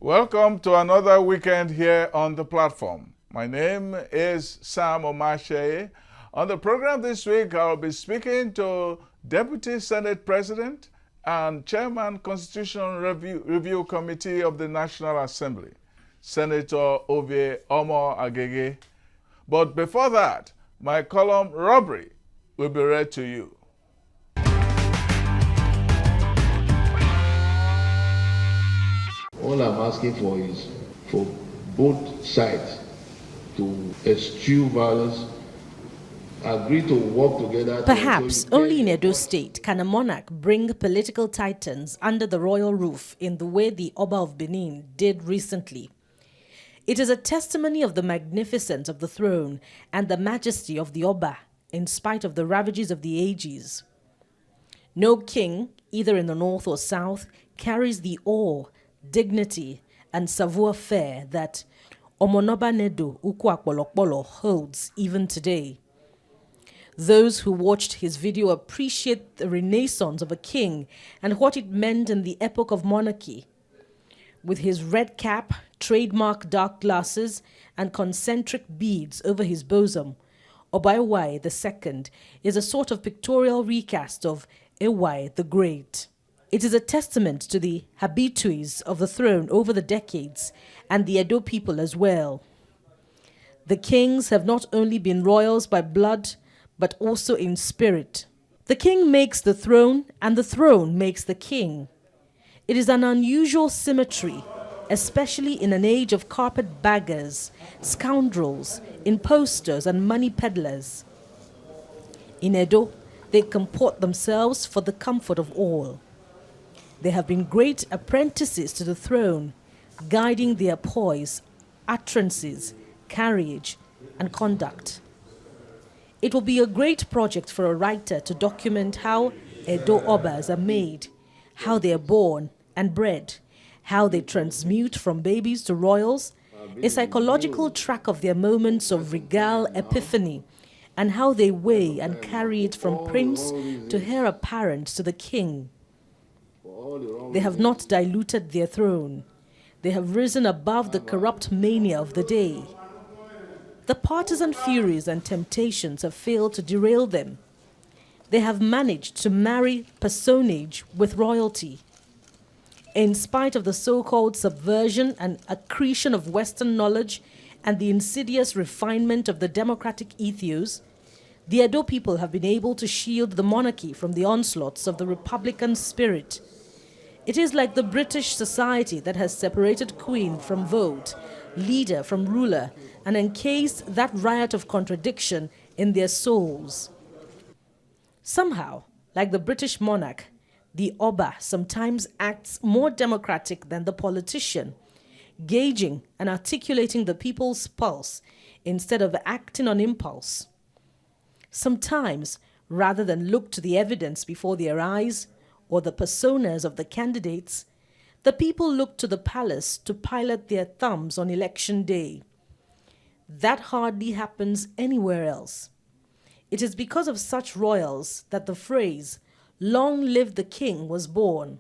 Welcome to another weekend here on the platform. My name is Sam Omashe. On the program this week, I'll be speaking to Deputy Senate President and Chairman Constitutional Review Committee of the National Assembly, Senator Ovie Omo-Agege. But before that, my column Robbery will be read to you. All I'm asking for is for both sides to eschew violence, agree to work together. Perhaps only in Edo State can a monarch bring political titans under the royal roof in the way the Oba of Benin did recently. It is a testimony of the magnificence of the throne and the majesty of the Oba, in spite of the ravages of the ages. No king, either in the north or south, carries the awe, dignity, and savoir-faire that Omonoba Nedo Ukwu holds even today. Those who watched his video appreciate the renaissance of a king and what it meant in the epoch of monarchy. With his red cap, trademark dark glasses, and concentric beads over his bosom, Oba Ewai II is a sort of pictorial recast of Ewai the Great. It is a testament to the habitues of the throne over the decades and the Edo people as well. The kings have not only been royals by blood, but also in spirit. The king makes the throne, and the throne makes the king. It is an unusual symmetry, especially in an age of carpetbaggers, scoundrels, impostors, and money peddlers. In Edo, they comport themselves for the comfort of all. They have been great apprentices to the throne, guiding their poise, utterances, carriage, and conduct. It will be a great project for a writer to document how Edo Obas are made, how they are born and bred, how they transmute from babies to royals, a psychological track of their moments of regal epiphany, and how they weigh and carry it from prince to heir apparent to the king. They have not diluted their throne. They have risen above the corrupt mania of the day. The partisan furies and temptations have failed to derail them. They have managed to marry personage with royalty. In spite of the so-called subversion and accretion of Western knowledge and the insidious refinement of the democratic ethos, the Edo people have been able to shield the monarchy from the onslaughts of the republican spirit. It is like the British society that has separated queen from vote, leader from ruler, and encased that riot of contradiction in their souls. Somehow, like the British monarch, the Oba sometimes acts more democratic than the politician, gauging and articulating the people's pulse instead of acting on impulse. Sometimes, rather than look to the evidence before their eyes or the personas of the candidates, the people look to the palace to pilot their thumbs on election day. That hardly happens anywhere else. It is because of such royals that the phrase, "Long live the king," was born.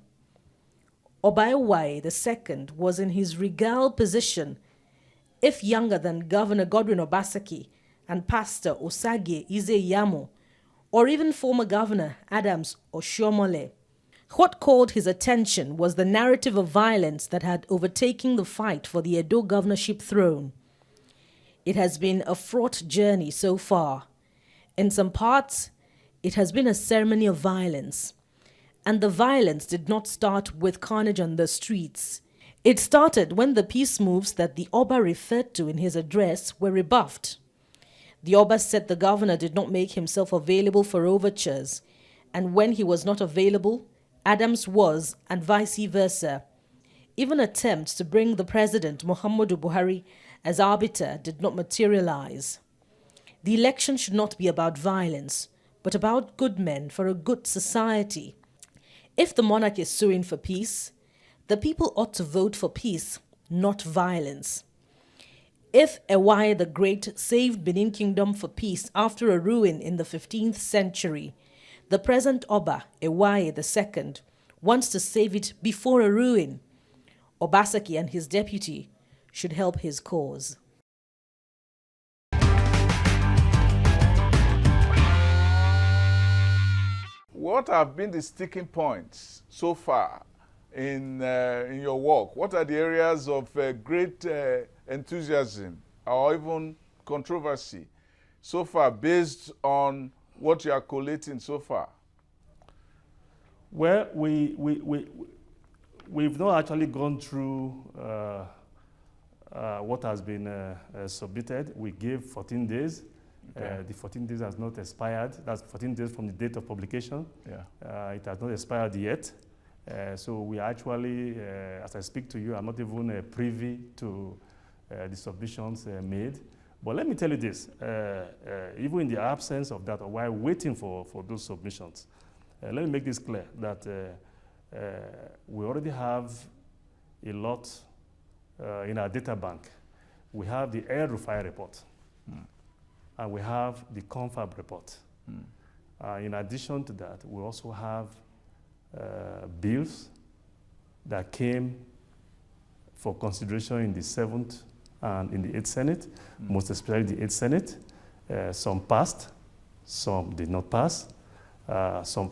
Oba Ewai II was in his regal position, if younger than Governor Godwin Obaseki and Pastor Osage Ize-Iyamo, or even former Governor Adams Oshiomhole. What called his attention was the narrative of violence that had overtaken the fight for the Edo governorship throne. It has been a fraught journey so far. In some parts, it has been a ceremony of violence. And the violence did not start with carnage on the streets. It started when the peace moves that the Oba referred to in his address were rebuffed. The Oba said the governor did not make himself available for overtures, and when he was not available, Adams was, and vice versa. Even attempts to bring the president, Muhammadu Buhari, as arbiter did not materialize. The election should not be about violence, but about good men for a good society. If the monarch is suing for peace, the people ought to vote for peace, not violence. If Ewai the Great saved Benin Kingdom for peace after a ruin in the 15th century, the present Oba, Ewai II, wants to save it before a ruin. Obaseki and his deputy should help his cause. What have been the sticking points so far in your work? What are the areas of great enthusiasm or even controversy so far based on what you are collating so far? Well, we've not actually gone through what has been submitted. We gave 14 days. Okay. The 14 days has not expired. That's 14 days from the date of publication. Yeah. It has not expired yet. So we actually, as I speak to you, I'm not even privy to the submissions made. But let me tell you this, even in the absence of that, or while waiting for those submissions, let me make this clear that we already have a lot in our data bank. We have the Air Rufai report, and we have the Confab report. In addition to that, we also have bills that came for consideration in the 7th and in the 8th Senate, most especially the 8th Senate. Some passed, some did not pass, some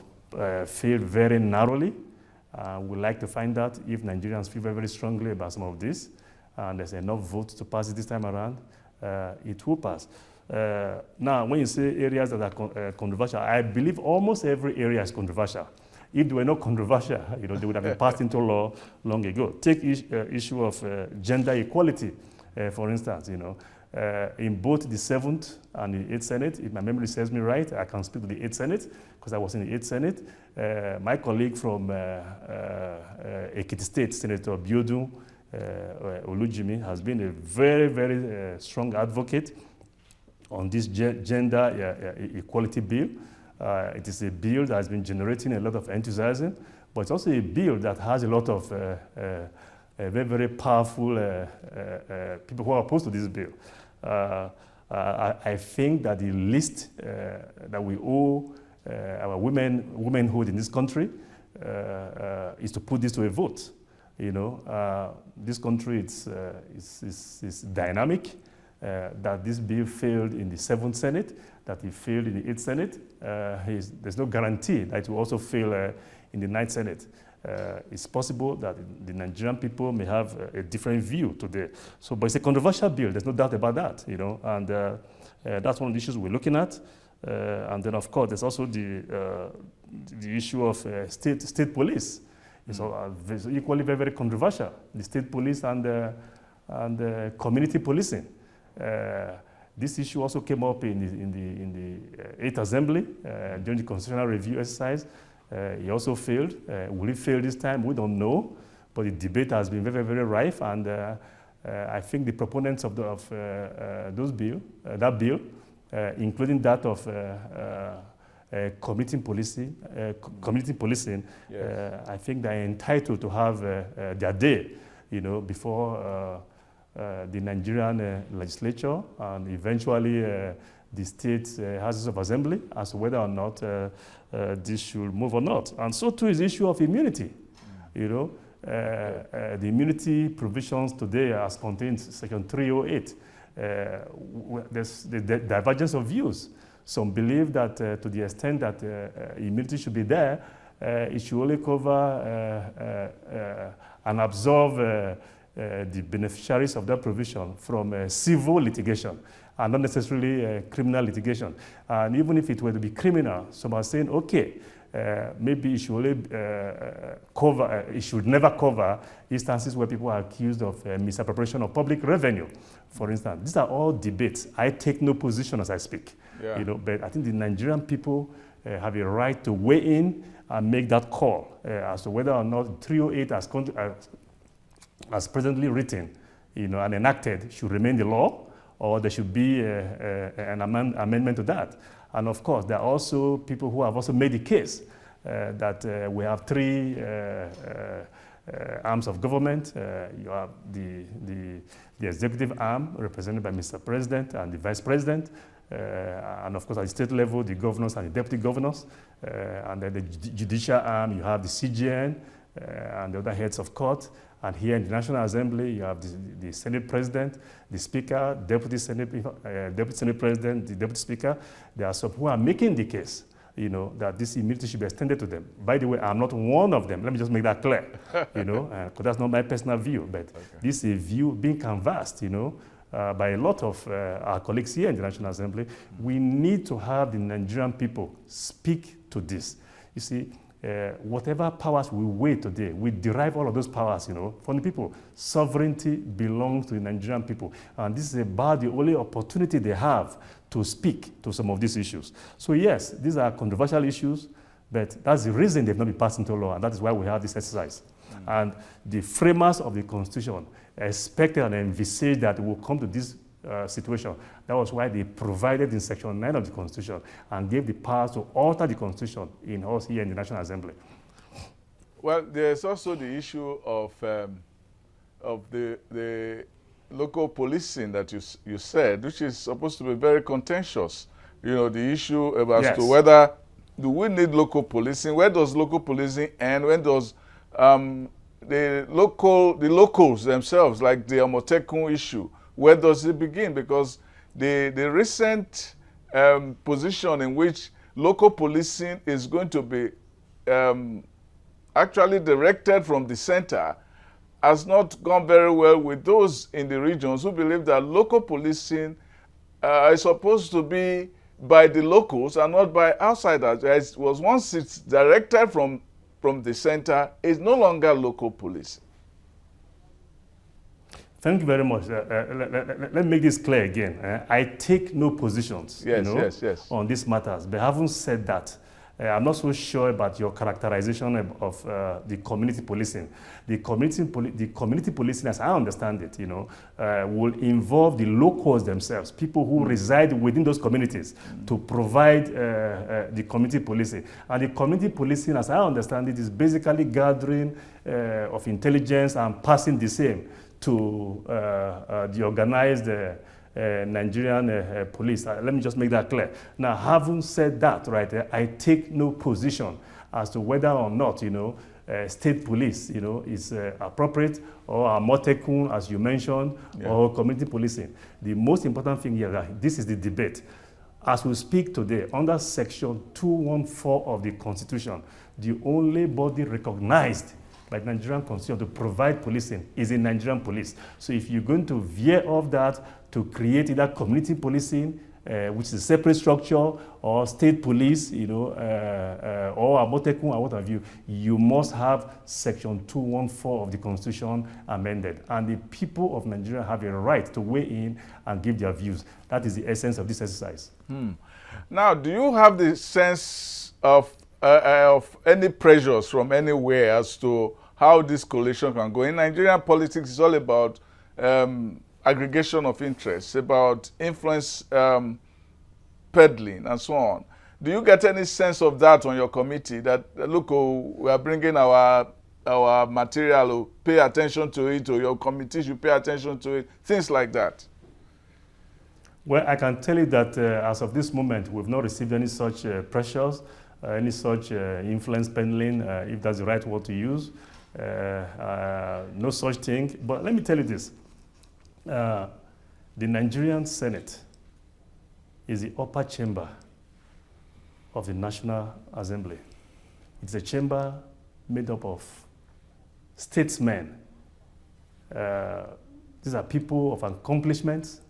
failed very narrowly. We'd like to find out if Nigerians feel very, very strongly about some of this, and there's enough votes to pass it this time around, it will pass. Now, when you say areas that are controversial, I believe almost every area is controversial. If they were not controversial, they would have been passed into law long ago. Take issue of gender equality, for instance. In both the 7th and the 8th Senate, if my memory serves me right, I can speak to the 8th Senate because I was in the 8th Senate. My colleague from Ekiti State, Senator Biodun Olujimi, has been a very, very strong advocate on this gender equality bill. It is a bill that has been generating a lot of enthusiasm, but it's also a bill that has a lot of very, very powerful people who are opposed to this bill. I think that the least that we owe our womanhood in this country is to put this to a vote. This country is dynamic. That this bill failed in the 7th Senate, that it failed in the 8th Senate. There's no guarantee that it will also fail in the 9th Senate. It's possible that the Nigerian people may have a different view today. But it's a controversial bill, there's no doubt about that, and that's one of the issues we're looking at. And then, of course, there's also the issue of state police. It's equally very, very controversial, the state police and community policing. This issue also came up in the 8th Assembly during the constitutional review exercise. He also failed. Will he fail this time? We don't know. But the debate has been very, very rife, and I think the proponents of that bill, including that of community policing, yes. I think they're entitled to have their day, before the Nigerian legislature and eventually the state houses of assembly as to whether or not this should move or not. And so too is the issue of immunity. The immunity provisions today as contained in Section 308. There's the divergence of views. Some believe that to the extent that immunity should be there, it should only cover and absolve the beneficiaries of that provision from civil litigation and not necessarily criminal litigation. And even if it were to be criminal, some are saying, okay, maybe it should only it should never cover instances where people are accused of misappropriation of public revenue, for instance. These are all debates. I take no position as I speak. Yeah. But I think the Nigerian people have a right to weigh in and make that call as to whether or not 308 as presently written, and enacted should remain the law, or there should be an amendment to that. And of course, there are also people who have also made the case that we have three arms of government. You have the executive arm represented by Mr. President and the Vice President, and of course at the state level, the governors and the deputy governors, and then the judicial arm, you have the CGN, and the other heads of court, And here in the National Assembly, you have the Senate President, the Speaker, Deputy Senate President, the Deputy Speaker. There are some who are making the case, that this immunity should be extended to them. By the way, I'm not one of them. Let me just make that clear, because that's not my personal view. But this is a view being canvassed, by a lot of our colleagues here in the National Assembly. We need to have the Nigerian people speak to this. You see, whatever powers we weigh today, we derive all of those powers, from the people. Sovereignty belongs to the Nigerian people. And this is about the only opportunity they have to speak to some of these issues. So yes, these are controversial issues, but that's the reason they've not been passed into law, and that is why we have this exercise. And the framers of the Constitution expected and envisaged that it will come to this situation. That was why they provided in Section 9 of the Constitution and gave the power to alter the Constitution in us here in the National Assembly. Well, there's also the issue of the local policing that you said, which is supposed to be very contentious. The issue as to whether do we need local policing? Where does local policing end? When does the locals themselves, like the Amotekun issue, where does it begin? Because the recent position in which local policing is going to be actually directed from the center has not gone very well with those in the regions who believe that local policing is supposed to be by the locals and not by outsiders. As it was once it's directed from the center, it's no longer local policing. Thank you very much. Let me make this clear again. I take no positions on these matters, but having said that, I'm not so sure about your characterization of the community policing. The community policing, as I understand it, will involve the locals themselves, people who reside within those communities, to provide the community policing. And the community policing, as I understand it, is basically gathering of intelligence and passing the same to the organized Nigerian police. Let me just make that clear. Now, having said that, I take no position as to whether or not, state police, is appropriate, or Amotekun, as you mentioned, or community policing. The most important thing here, this is the debate. As we speak today, under Section 214 of the Constitution, the only body recognized by the Nigerian Constitution to provide policing is the Nigerian police. So if you're going to veer off that to create either community policing, which is a separate structure, or state police, or Amotekun, or what have you, you must have Section 214 of the Constitution amended. And the people of Nigeria have a right to weigh in and give their views. That is the essence of this exercise. Now, do you have the sense of any pressures from anywhere as to how this coalition can go? In Nigerian politics, it's all about aggregation of interests, about influence peddling, and so on. Do you get any sense of that on your committee, that, look, we are bringing our material, pay attention to it, or your committee should pay attention to it, things like that? Well, I can tell you that as of this moment, we've not received any such pressures, any such influence peddling, if that's the right word to use. No such thing. But let me tell you this. The Nigerian Senate is the upper chamber of the National Assembly. It's a chamber made up of statesmen. These are people of accomplishments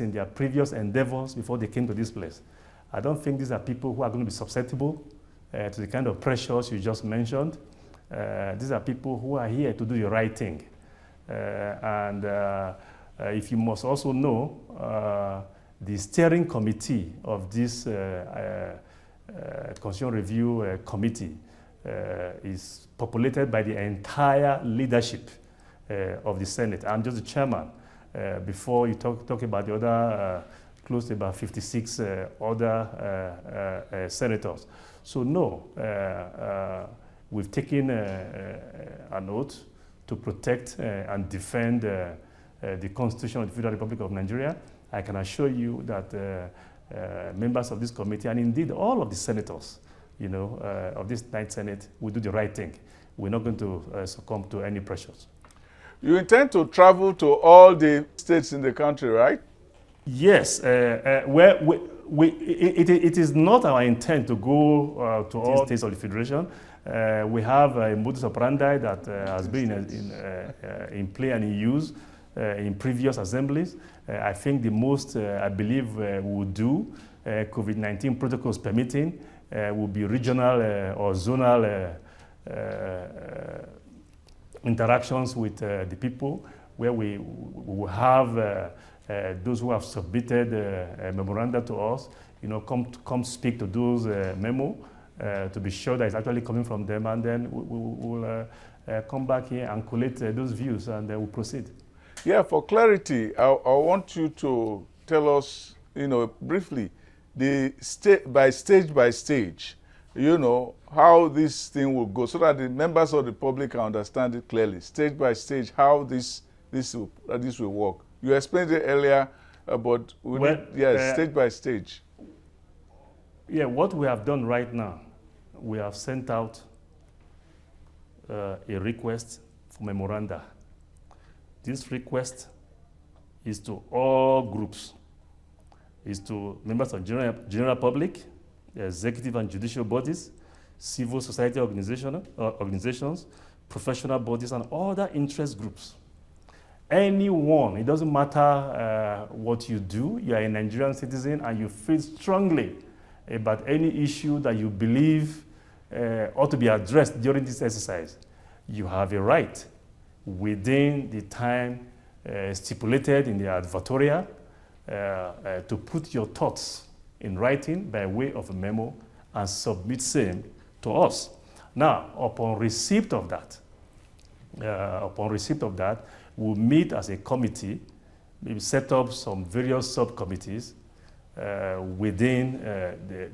in their previous endeavors before they came to this place. I don't think these are people who are going to be susceptible to the kind of pressures you just mentioned. These are people who are here to do the right thing. If you must also know, the steering committee of this Constitutional Review Committee is populated by the entire leadership of the Senate. I'm just the chairman. Before you talk about the other, close to about 56 other senators. So no, we've taken an oath to protect and defend the Constitution of the Federal Republic of Nigeria. I can assure you that members of this committee, and indeed all of the senators, of this ninth Senate will do the right thing. We're not going to succumb to any pressures. You intend to travel to all the states in the country, right? Yes. It is not our intent to go to all states of the Federation. We have a modus operandi that has been in play and in use in previous assemblies. I think the most, I believe, we will do, COVID-19 protocols permitting, will be regional or zonal interactions with the people, where we will have those who have submitted a memoranda to us, come speak to those memo to be sure that it's actually coming from them, and then we'll come back here and collate those views, and then we'll proceed. Yeah, for clarity, I want you to tell us, briefly, the by stage, how this thing will go, so that the members of the public can understand it clearly, stage by stage, how this will work. You explained it earlier, but stage by stage. Yeah, what we have done right now, we have sent out a request for memoranda. This request is to all groups, is to members of general public, executive and judicial bodies, civil society organizations, professional bodies, and other interest groups. Anyone, it doesn't matter what you do, you are a Nigerian citizen and you feel strongly about any issue that you believe ought to be addressed during this exercise, you have a right within the time stipulated in the advertorial to put your thoughts in writing by way of a memo and submit same to us. Now, upon receipt of that, we'll meet as a committee, maybe set up some various subcommittees within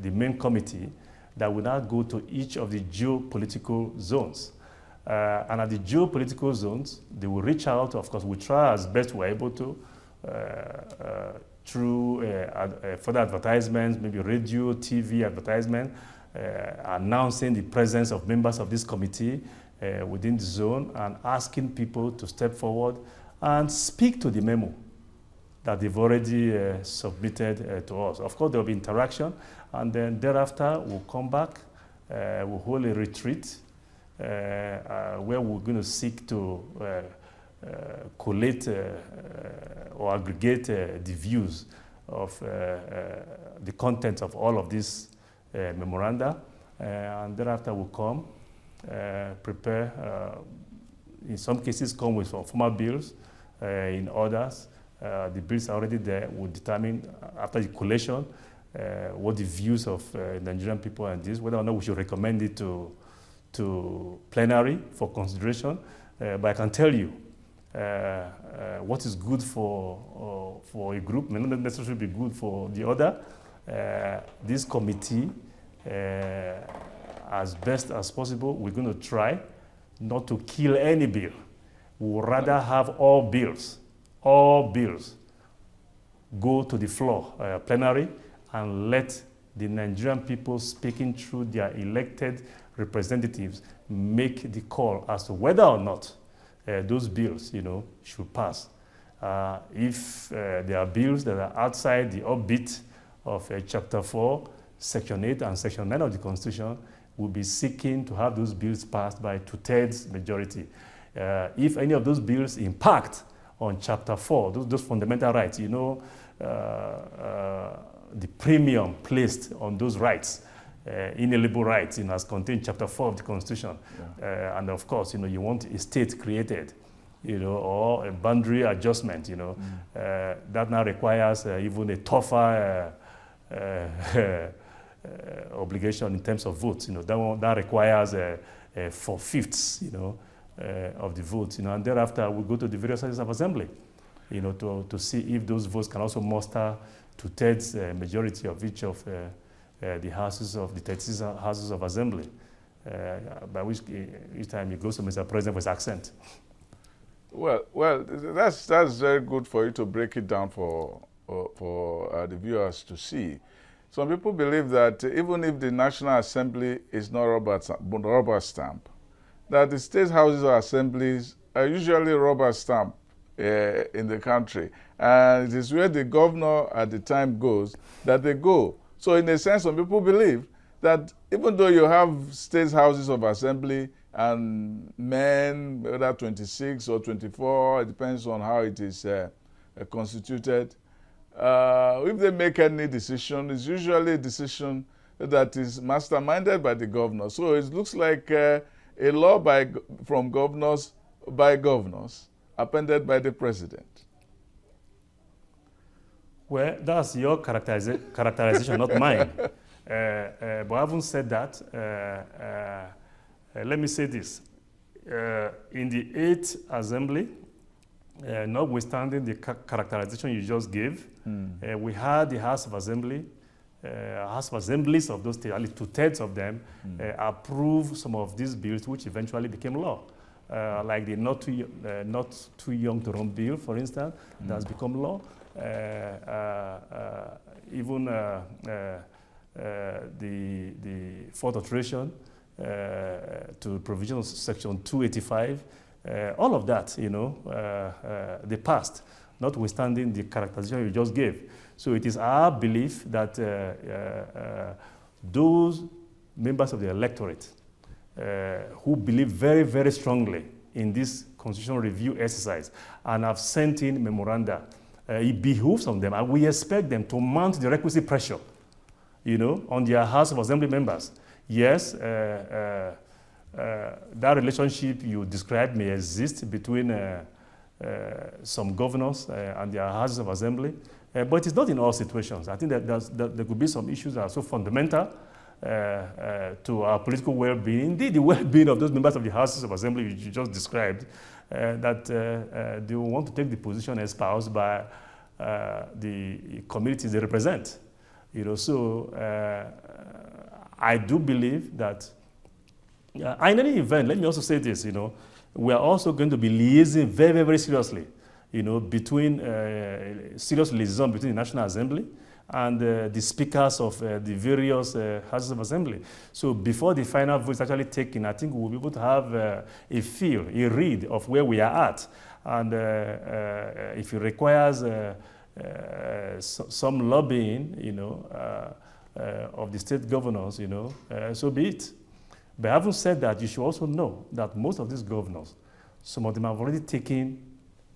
the main committee that will now go to each of the geopolitical zones. And at the geopolitical zones, they will reach out. Of course, we try as best we're able to through further advertisements, maybe radio, TV advertisement, announcing the presence of members of this committee within the zone and asking people to step forward and speak to the memo that they've already submitted to us. Of course, there will be interaction, and then thereafter we'll come back, we'll hold a retreat where we're going to seek to collate or aggregate the views of the content of all of these memoranda, and thereafter we'll come, prepare, in some cases come with some formal bills, in others, the bills are already there. We'll determine after the collation what the views of Nigerian people and this, whether or not we should recommend it to plenary for consideration. But I can tell you, what is good for a group may not necessarily be good for the other. This committee, as best as possible, we're going to try not to kill any bill. We would rather have all bills go to the floor, plenary, and let the Nigerian people speaking through their elected representatives make the call as to whether or not those bills, should pass. If there are bills that are outside the orbit of Chapter 4, Section 8, and Section 9 of the Constitution, we'll be seeking to have those bills passed by 2/3 majority. If any of those bills impact on Chapter 4, those fundamental rights, the premium placed on those rights, inalienable rights, as contained in Chapter 4 of the Constitution. Yeah. And of course, you want a state created, or a boundary adjustment, that now requires even a tougher obligation in terms of votes. That requires 4/5, of the votes. And thereafter we go to the various houses of assembly, to see if those votes can also muster 2/3 majority of each of the houses of the 36 houses of assembly. By which each time it goes to Mr. President for his accent. Well, that's very good for you to break it down for the viewers to see. some people believe that even if the National Assembly is not rubber stamp, that the state houses or assemblies are usually rubber stamp in the country. And it is where the governor at the time goes that they go. So in a sense, some people believe that even though you have state houses of assembly and men, whether 26 or 24, it depends on how it is constituted, if they make any decision, it's usually a decision that is masterminded by the governor. So it looks like a law from governors by governors, appended by the president. Well, that's your characterization, not mine. But having said that, let me say this. In the 8th Assembly, notwithstanding the characterization you just gave, we had the House of Assembly, House of Assemblies of those states, at least 2/3 of them, approved some of these bills which eventually became law. Like the not too young to run bill, for instance, that's become law. Even the fourth alteration to provision of Section 285, all of that, they passed, notwithstanding the characterization you just gave. So it is our belief that those members of the electorate who believe very, very strongly in this constitutional review exercise and have sent in memoranda, it behooves on them, and we expect them to mount the requisite pressure, on their House of Assembly members. Yes, that relationship you described may exist between some governors and their Houses of Assembly, but it's not in all situations. I think that there could be some issues that are so fundamental to our political well-being, indeed the well-being of those members of the Houses of Assembly you just described, that they will want to take the position espoused by the communities they represent. So I do believe that, in any event, let me also say this, we are also going to be liaising very, very, very seriously, between serious liaison between the National Assembly and the speakers of the various Houses of Assembly. So before the final vote is actually taken, I think we'll be able to have a feel, a read of where we are at. And if it requires some lobbying, of the state governors, so be it. But having said that, you should also know that most of these governors, some of them have already taken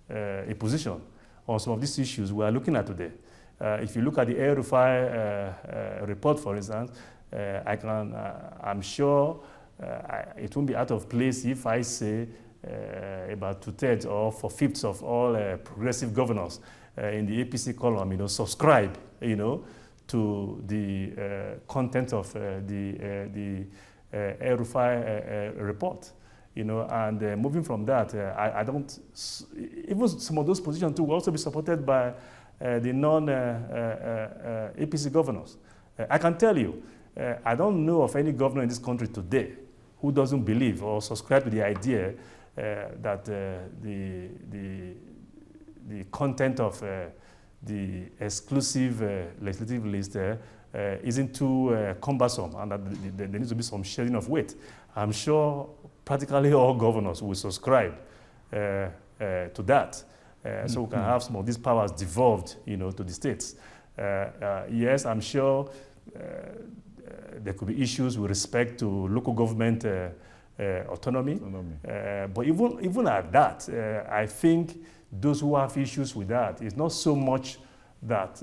a position on some of these issues we are looking at today. If you look at the El-Rufai report, for instance, I'm sure it won't be out of place if I say about 2/3 or 4/5 of all progressive governors in the APC column, subscribe, to the content of the El-Rufai report. And moving from that, I don't, even some of those positions too will also be supported by the non-APC governors. I can tell you, I don't know of any governor in this country today who doesn't believe or subscribe to the idea that the content of the exclusive legislative list isn't too cumbersome, and that there needs to be some sharing of weight. I'm sure practically all governors will subscribe to that. So we can have some of these powers devolved, to the states. Yes, I'm sure there could be issues with respect to local government autonomy. But even at that, I think those who have issues with that, it's not so much that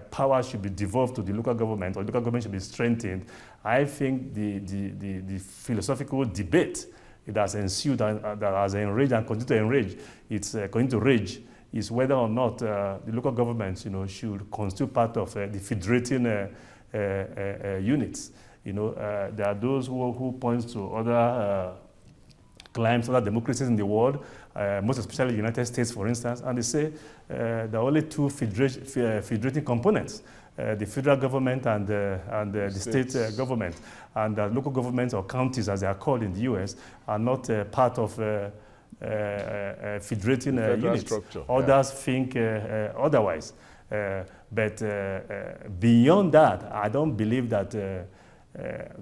power should be devolved to the local government or local government should be strengthened. I think the philosophical debate that has ensued and that has enraged and continue to enrage, it's going to rage, is whether or not the local governments, should constitute part of the federating units. There are those who point to other climes, other democracies in the world, most especially the United States, for instance, and they say there are only two federating components, the federal government and the state government, and the local governments or counties, as they are called in the US, are not part of federating units. Structure. Others think otherwise. But beyond that, I don't believe that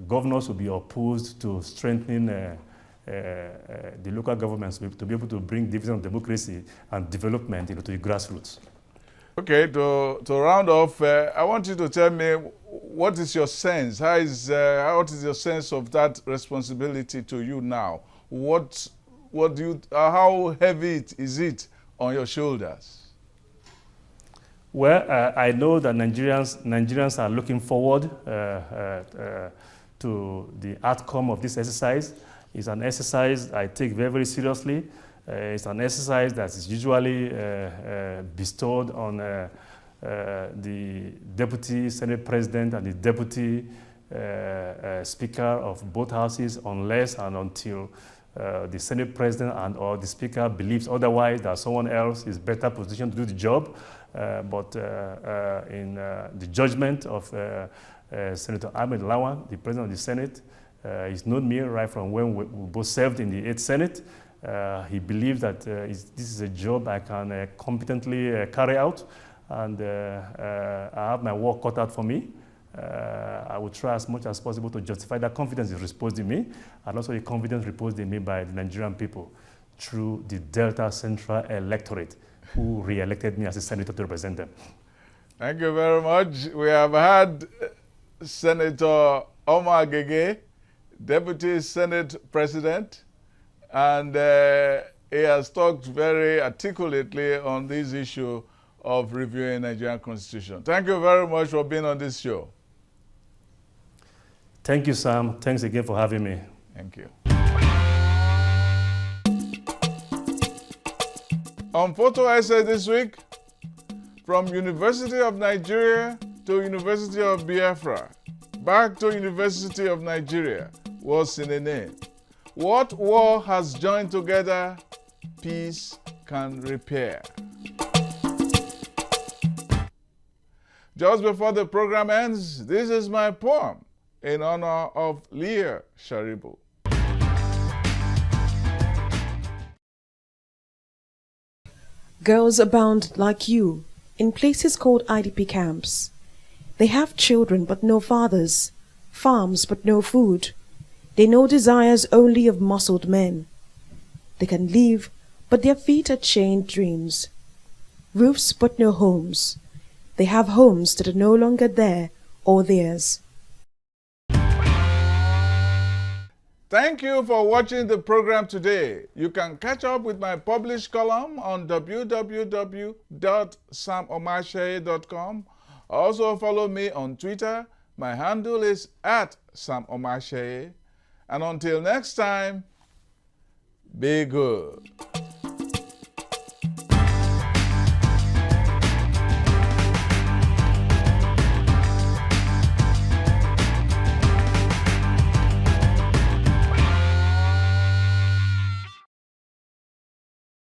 governors will be opposed to strengthening the local governments to be able to bring dividends of democracy and development to the grassroots. Okay, to round off, I want you to tell me, what is your sense? What is your sense of that responsibility to you now? How heavy is it on your shoulders? Well, I know that Nigerians are looking forward to the outcome of this exercise. It's an exercise I take very, very seriously. It's an exercise that is usually bestowed on the Deputy Senate President and the Deputy Speaker of both houses, unless and until the Senate President or the Speaker believes otherwise, that someone else is better positioned to do the job. But in the judgment of Senator Ahmed Lawan, the President of the Senate, he's known me right from when we both served in the 8th Senate. He believes that this is a job I can competently carry out, and I have my work cut out for me. I will try as much as possible to justify that confidence reposed in me, and also the confidence reposed in me by the Nigerian people through the Delta Central electorate, who re-elected me as a senator to represent them. Thank you very much. We have had Senator Omo-Agege, Deputy Senate President, and he has talked very articulately on this issue of reviewing Nigerian Constitution. Thank you very much for being on this show. Thank you, Sam. Thanks again for having me. Thank you. On Photo Essay this week, from University of Nigeria to University of Biafra, back to University of Nigeria, was in a name. What war has joined together, peace can repair. Just before the program ends, this is my poem in honor of Leah Sharibu. Girls abound like you in places called IDP camps. They have children but no fathers, farms but no food. They know desires only of muscled men. They can leave, but their feet are chained dreams. Roofs but no homes. They have homes that are no longer there or theirs. Thank you for watching the program today. You can catch up with my published column on www.samomasheye.com. Also follow me on Twitter. My handle is @SamOmasheye. And until next time, be good.